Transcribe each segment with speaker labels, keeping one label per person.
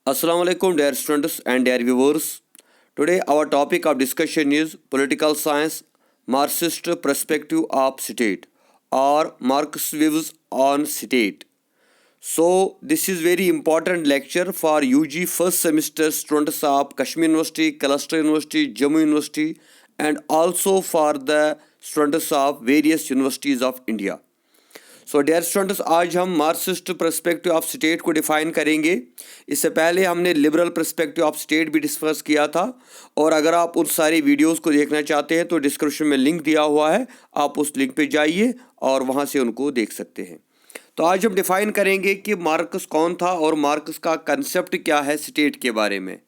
Speaker 1: Assalamu alaikum, dear students and dear viewers. Today, our topic of discussion is political science, Marxist perspective of state, or Marx views on state. So, this is very important lecture for UG first semester students of Kashmir University, Cluster University, Jammu University, and also for the students of various universities of India. So dear students, आज हम Marxist perspective of state को define करेंगे। इससे पहले हमने liberal perspective of state भी discuss किया था, और अगर आप उन सारी वीडियोस को देखना चाहते हैं तो डिस्क्रिप्शन में लिंक दिया हुआ है, आप उस लिंक पे जाइए और वहाँ से उनको देख सकते हैं। तो आज हम डिफाइन करेंगे कि मार्क्स कौन था और मार्क्स का कंसेप्ट क्या है स्टेट के बारे में,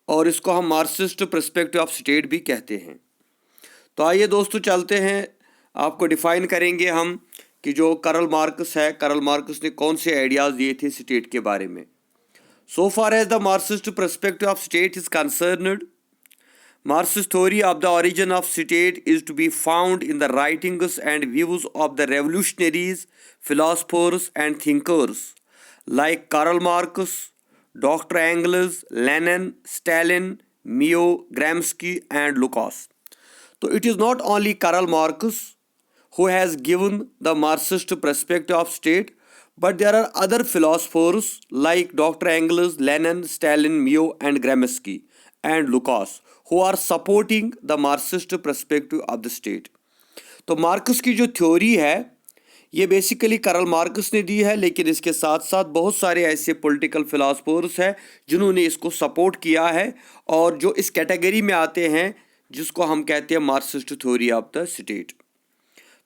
Speaker 1: और इसको हम मार्क्सिस्ट पर्सपेक्टिव ऑफ स्टेट भी कहते हैं। तो आइए दोस्तों चलते हैं, आपको डिफाइन करेंगे हम कि जो करल मार्क्स है, करल मार्क्स ने कौन से आइडियाज़ दिए थे स्टेट के बारे में। So far as the Marxist perspective of state is concerned, Marxist theory of the origin of state is to be found in the writings and views of the revolutionaries, philosophers and thinkers like Karl Marx, Dr. Engels, Lenin, Stalin, Mao, Gramsci and Lukács. So it is not only Karl Marx who has given the Marxist perspective of state, but there are other philosophers like Dr. Engels, Lenin, Stalin, Mao and Gramsci and Lukács who are supporting the Marxist perspective of the state. तो marks की जो theory है ये basically करल marks ने दी है, लेकिन इसके साथ साथ बहुत सारे ऐसे पॉलिटिकल फिलोसफर्स हैं जिन्होंने इसको सपोर्ट किया है, और जो इस कैटेगरी में आते हैं जिसको हम कहते हैं Marxist theory of the state.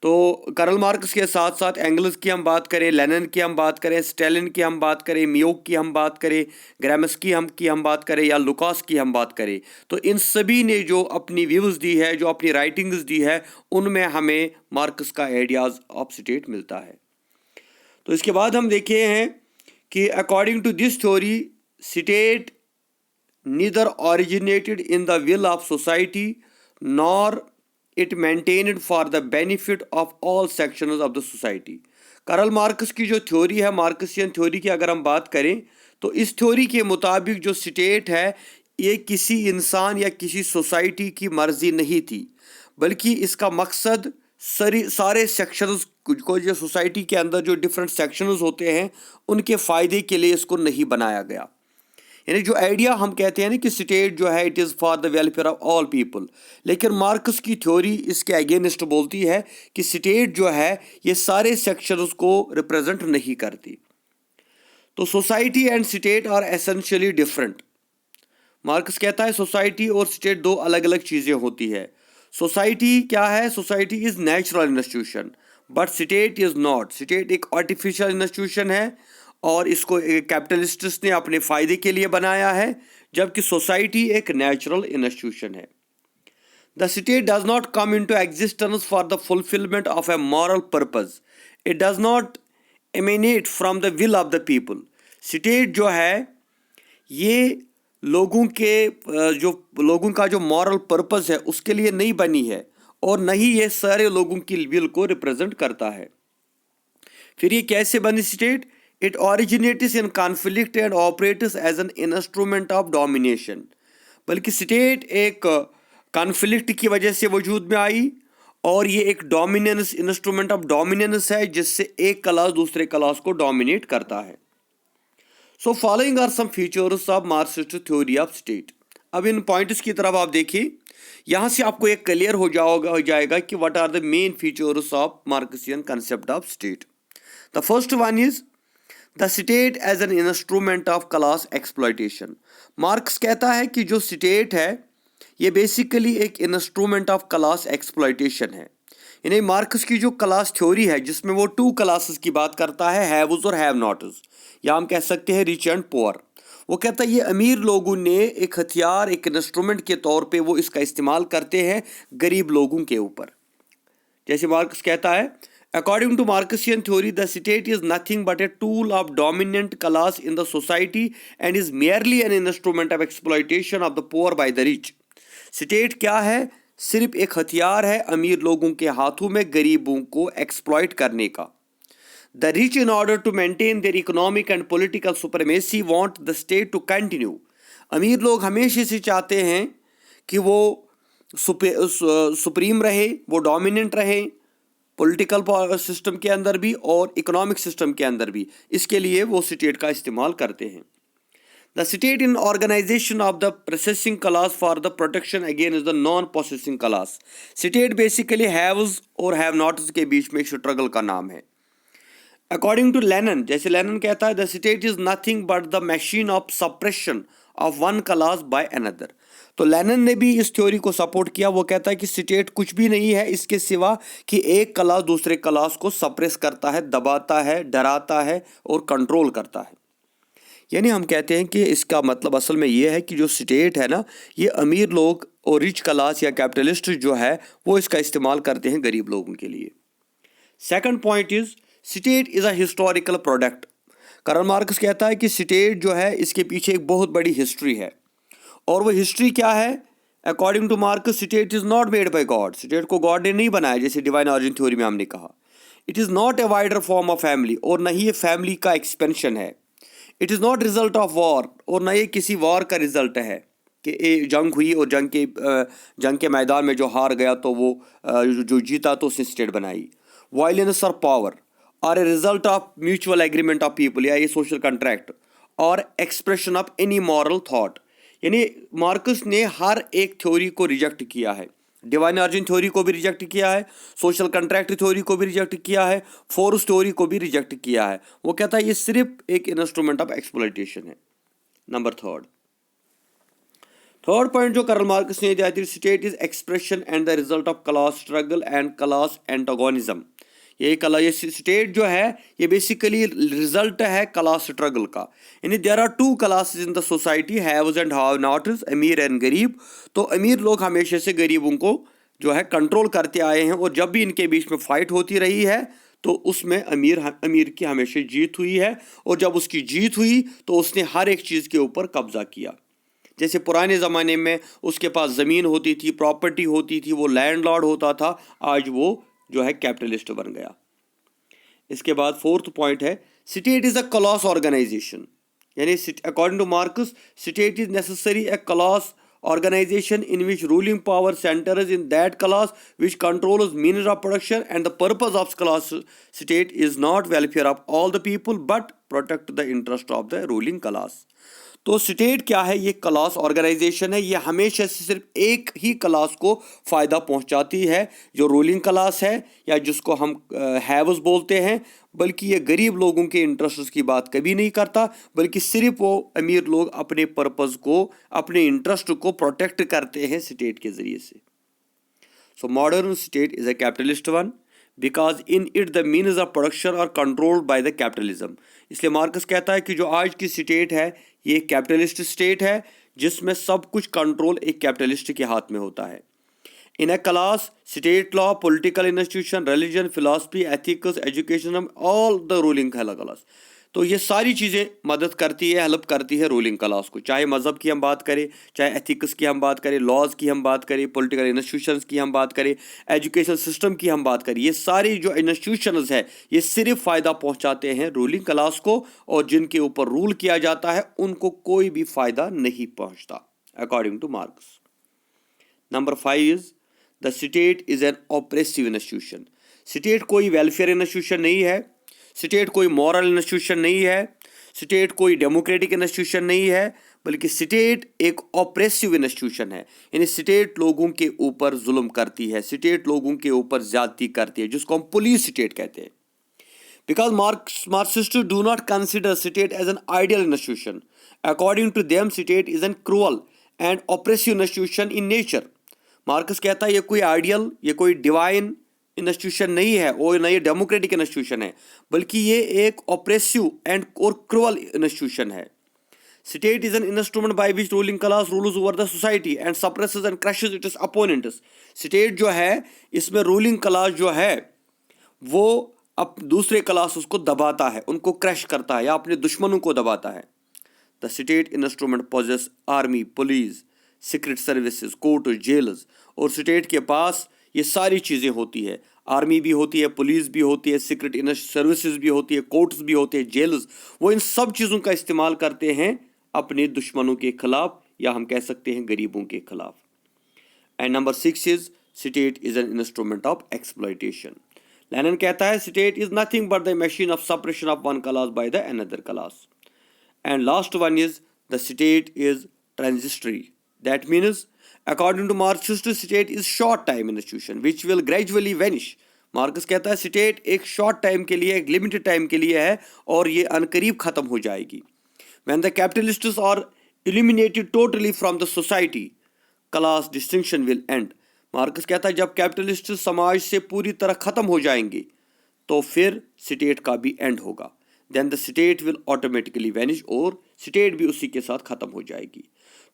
Speaker 1: तो करल मार्क्स के साथ साथ एंगल्स की हम बात करें, लेनिन की हम बात करें, स्टालिन की हम बात करें, मियो की हम बात करें, ग्राम्स्की की हम बात करें या लुकास की हम बात करें, तो इन सभी ने जो अपनी व्यूज़ दी है, जो अपनी राइटिंग्स दी है, उनमें हमें मार्क्स का आइडियाज़ ऑफ स्टेट मिलता है। तो इसके बाद हम देखे हैं कि according to this theory state neither originated in the will of society nor it maintained for the benefit of all sections of the society. Karl Marx की जो थ्योरी है, मार्क्सियन थ्योरी की अगर हम बात करें, तो इस थ्योरी के मुताबिक जो स्टेट है ये किसी इंसान या किसी सोसाइटी की मर्जी नहीं थी, बल्कि इसका मकसद सारे सेक्शंस को, जो सोसाइटी के अंदर जो डिफरेंट सेक्शंस होते हैं, उनके फ़ायदे के लिए इसको नहीं बनाया गया। यानी जो आइडिया हम कहते हैं ना कि स्टेट जो है it is for the welfare of all people, लेकिन मार्क्स की थ्योरी इसके अगेंस्ट बोलती है कि स्टेट जो है ये सारे सेक्शंस को रिप्रेजेंट नहीं करती। तो society and state are essentially different. Marx कहता है सोसाइटी और स्टेट दो अलग अलग चीज़ें होती है। सोसाइटी क्या है? Society is natural institution, but state is not. State एक आर्टिफिशियल इंस्टीट्यूशन है और इसको कैपिटलिस्ट्स ने अपने फ़ायदे के लिए बनाया है, जबकि सोसाइटी एक नेचुरल इंस्टीट्यूशन है। The state does not come into existence for the fulfilment of A moral purpose, it does not eminent from the will of the people. State जो है ये लोगों का जो मॉरल पर्पस है उसके लिए नहीं बनी है, और न ही ये सारे लोगों की विल को रिप्रेजेंट करता है। फिर ये कैसे बनी state? It originates in conflict and operates as an instrument of domination। बल्कि स्टेट एक कॉन्फ्लिक्ट की वजह से वजूद में आई, और ये एक डोमिनेंस, इंस्ट्रूमेंट ऑफ डोमिनेंस है, जिससे एक क्लास दूसरे क्लास को डोमिनेट करता है। So following are some features of Marxist theory of state. अब इन पॉइंट्स की तरफ आप देखिए, यहाँ से आपको एक क्लियर हो जाएगा कि what are the main features of Marxian concept of state. The first one is the state as an instrument of class exploitation. Marx कहता है कि जो स्टेट है ये बेसिकली एक इंस्ट्रूमेंट ऑफ क्लास एक्सप्लॉयटेशन है। यानी मार्क्स की जो क्लास थ्योरी है जिसमें वो टू क्लासेस की बात करता है, हैव्स और हैव नॉट्स, या हम कह सकते हैं रिच एंड पुअर। वो कहता है ये अमीर लोगों ने एक हथियार, एक इंस्ट्रूमेंट के तौर पे वो इसका इस्तेमाल करते हैं गरीब लोगों के ऊपर। जैसे मार्क्स कहता है, according to Marxian theory, the state is nothing but a tool of dominant class in the society and is merely an instrument of exploitation of the poor by the rich। State क्या है? सिर्फ एक हथियार है अमीर लोगों के हाथों में गरीबों को एक्सप्लॉइट करने का। The rich, in order to maintain their economic and political supremacy, want the state to continue. अमीर लोग हमेशा से चाहते हैं कि वो सुप्रीम रहे, वो डोमिनेंट रहे पॉलिटिकल सिस्टम के अंदर भी और इकोनॉमिक सिस्टम के अंदर भी. इसके लिए वो स्टेट का इस्तेमाल करते हैं. The state in organization of the processing class for the protection against the non-possessing class. State basically haves और have nots के बीच में स्ट्रगल का नाम है. According to Lenin, जैसे लेनिन कहता है, the state is nothing but the machine of suppression of one class by another. तो लेनिन ने भी इस थ्योरी को सपोर्ट किया. वो कहता है कि स्टेट कुछ भी नहीं है इसके सिवा कि एक क्लास दूसरे क्लास को सप्रेस करता है, दबाता है, डराता है और कंट्रोल करता है. यानी हम कहते हैं कि इसका मतलब असल में ये है कि जो स्टेट है ना, ये अमीर लोग और रिच क्लास या कैपिटलिस्ट जो है वो इसका इस्तेमाल करते हैं गरीब लोगों के लिए. Second point is state is a historical product. Karl Marx कहता है कि स्टेट जो है इसके पीछे एक बहुत बड़ी हिस्ट्री है. और वो हिस्ट्री क्या है? According to Marx, state is not made by God. State को गॉड ने नहीं बनाया, जैसे डिवाइन ऑरिजिन थ्योरी में हमने कहा. It is not a wider form of family, और न ही ये फैमिली का एक्सपेंशन है. It is not result of war, और न ये किसी वॉर का रिजल्ट है कि जंग हुई और जंग के मैदान में जो हार गया तो वो जो जीता तो उसने स्टेट बनाई. वायलेंस और power are a result of mutual agreement of people, या ये सोशल कॉन्ट्रैक्ट और expression of any moral thought. यानी मार्क्स ने हर एक थ्योरी को रिजेक्ट किया है. डिवाइन ऑरिजिन थ्योरी को भी रिजेक्ट किया है, सोशल कॉन्ट्रैक्ट थ्योरी को भी रिजेक्ट किया है, फोर्स थ्योरी को भी रिजेक्ट किया है. वो कहता है ये सिर्फ एक इंस्ट्रूमेंट ऑफ एक्सप्लॉयटेशन है. नंबर थर्ड पॉइंट जो कार्ल मार्क्स ने दिया, state is expression and the result of class struggle and class antagonism. ये स्टेट जो है ये बेसिकली रिजल्ट है क्लास स्ट्रगल का. यानी there are two classes in the society, haves and have nots, अमीर एंड गरीब. तो अमीर लोग हमेशा से गरीबों को जो है कंट्रोल करते आए हैं, और जब भी इनके बीच में फाइट होती रही है तो उसमें अमीर की हमेशा जीत हुई है. और जब उसकी जीत हुई तो उसने हर एक चीज़ के ऊपर कब्जा किया. जैसे पुराने ज़माने में उसके पास ज़मीन होती थी, प्रॉपर्टी होती थी, वो लैंडलॉर्ड होता था. आज वो जो है कैपिटलिस्ट बन गया. इसके बाद फोर्थ पॉइंट है, state is a class organization. यानी according to Marx, state is necessary a class organization in which ruling power centers in that class which controls means of production, and the purpose of class state is not welfare of all the people but protect the interest of the ruling class. तो state क्या है? ये class organisation है. ये हमेशा से सिर्फ एक ही क्लास को फ़ायदा पहुंचाती है, जो रूलिंग क्लास है या जिसको हम हैव्स बोलते हैं. बल्कि ये गरीब लोगों के इंटरेस्ट की बात कभी नहीं करता, बल्कि सिर्फ वो अमीर लोग अपने पर्पज़ को, अपने इंटरेस्ट को प्रोटेक्ट करते हैं स्टेट के ज़रिए से. So modern state is a capitalist one because in it the means of production are controlled by the capitalism. इसलिए मार्क्स कहता है कि जो आज की स्टेट है ये कैपिटलिस्ट स्टेट है, जिसमें सब कुछ कंट्रोल एक कैपिटलिस्ट के हाथ में होता है. In a class state law, political institution, religion, philosophy, ethics, education, all the ruling class. तो ये सारी चीज़ें मदद करती है, हेल्प करती है रूलिंग क्लास को. चाहे मज़हब की हम बात करें, चाहे एथिक्स की हम बात करें, लॉज की हम बात करें, पॉलिटिकल इंस्टीट्यूशंस की हम बात करें, एजुकेशन सिस्टम की हम बात करें. ये सारी जो इंस्टीट्यूशंस है ये सिर्फ फ़ायदा पहुंचाते हैं रूलिंग क्लास को, और जिनके ऊपर रूल किया जाता है उनको कोई भी फ़ायदा नहीं पहुंचता, according to marks. Number 5 is the state is an oppressive institution. State कोई वेलफेयर इंस्टीट्यूशन नहीं है, स्टेट कोई मॉरल इंस्टीट्यूशन नहीं है, स्टेट कोई डेमोक्रेटिक इंस्टीट्यूशन नहीं है, बल्कि स्टेट एक ऑपरेसिव इंस्टीट्यूशन है. यानी स्टेट लोगों के ऊपर जुल्म करती है, स्टेट लोगों के ऊपर ज्यादती करती है, जिसको हम पुलिस स्टेट कहते हैं. Because Marxist do not consider state as an ideal institution. According to them state is an cruel and oppressive institution in nature. Marx कहता है ये कोई आइडियल, ये कोई डिवाइन इंस्टीट्यूशन नहीं है और न ये डेमोक्रेटिक इंस्टीट्यूशन है, बल्कि ये एक ऑपरेसिव एंड और क्रूअल इंस्टीट्यूशन है. State is an instrument by which ruling class rules over the society and suppresses and crushes it's opponents. State जो है इसमें रूलिंग क्लास जो है वो अब दूसरे क्लास उसको दबाता है, उनको क्रश करता है या अपने दुश्मनों को दबाता है. The state instrument possess army, police, secret services, court, jails. और स्टेट के पास ये सारी चीज़ें होती है, आर्मी भी होती है, पुलिस भी होती है, सीक्रेट सर्विसेज भी होती है, कोर्ट्स भी होते हैं, जेल्स, वो इन सब चीज़ों का इस्तेमाल करते हैं अपने दुश्मनों के खिलाफ, या हम कह सकते हैं गरीबों के खिलाफ। And number 6 is state is N instrument of exploitation. Lenin कहता है state is nothing but the machine of suppression of one class by the another class. And last one is the state is transitory. That means, according to Marxist, state is short time institution which will gradually vanish. Marks कहता है state एक short time के लिए, एक limited time के लिए है और ये अनकरीब खत्म हो जाएगी। When the capitalists are eliminated totally from the society, class distinction will end. Marks कहता है जब कैपिटलिस्ट समाज से पूरी तरह खत्म हो जाएंगे तो फिर स्टेट का भी एंड होगा। Then the state will automatically vanish, और स्टेट भी उसी के साथ खत्म हो जाएगी।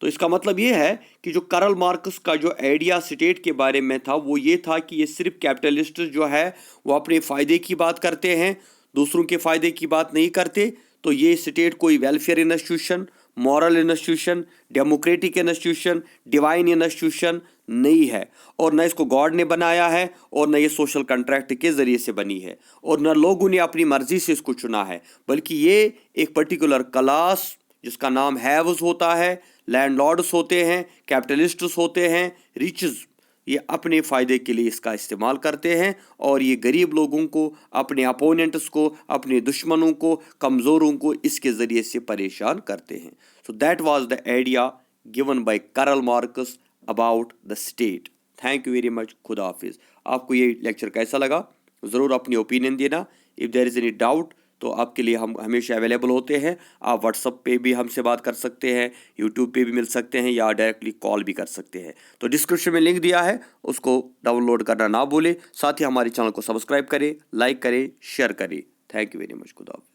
Speaker 1: तो इसका मतलब ये है कि जो कार्ल मार्क्स का जो आइडिया स्टेट के बारे में था वो ये था कि ये सिर्फ कैपिटलिस्ट जो है वो अपने फ़ायदे की बात करते हैं, दूसरों के फ़ायदे की बात नहीं करते। तो ये स्टेट कोई welfare institution, moral institution, democratic institution, divine institution नहीं है, और न इसको गॉड ने बनाया है, और न ये सोशल कॉन्ट्रैक्ट के ज़रिए से बनी है, और न लोगों ने अपनी मर्जी से इसको चुना है, बल्कि ये एक पर्टिकुलर क्लास जिसका नाम हैव्स होता है, लैंडलॉर्ड्स होते हैं, कैपिटलिस्ट्स होते हैं, रिचेस, ये अपने फ़ायदे के लिए इसका इस्तेमाल करते हैं, और ये गरीब लोगों को, अपने अपोनेंट्स को, अपने दुश्मनों को, कमज़ोरों को इसके ज़रिए से परेशान करते हैं। So that was the idea given by Karl Marx about the state. Thank you very much. खुदा हाफिज़। आपको ये लेक्चर कैसा लगा ज़रूर अपनी ओपिनियन देना। If there is any doubt तो आपके लिए हम हमेशा अवेलेबल होते हैं। आप व्हाट्सअप पे भी हमसे बात कर सकते हैं, यूट्यूब पे भी मिल सकते हैं, या डायरेक्टली कॉल भी कर सकते हैं। तो डिस्क्रिप्शन में लिंक दिया है, उसको डाउनलोड करना ना भूलें। साथ ही हमारे चैनल को सब्सक्राइब करें, लाइक करें, शेयर करें। Thank you very much. खुदा हाफिज़।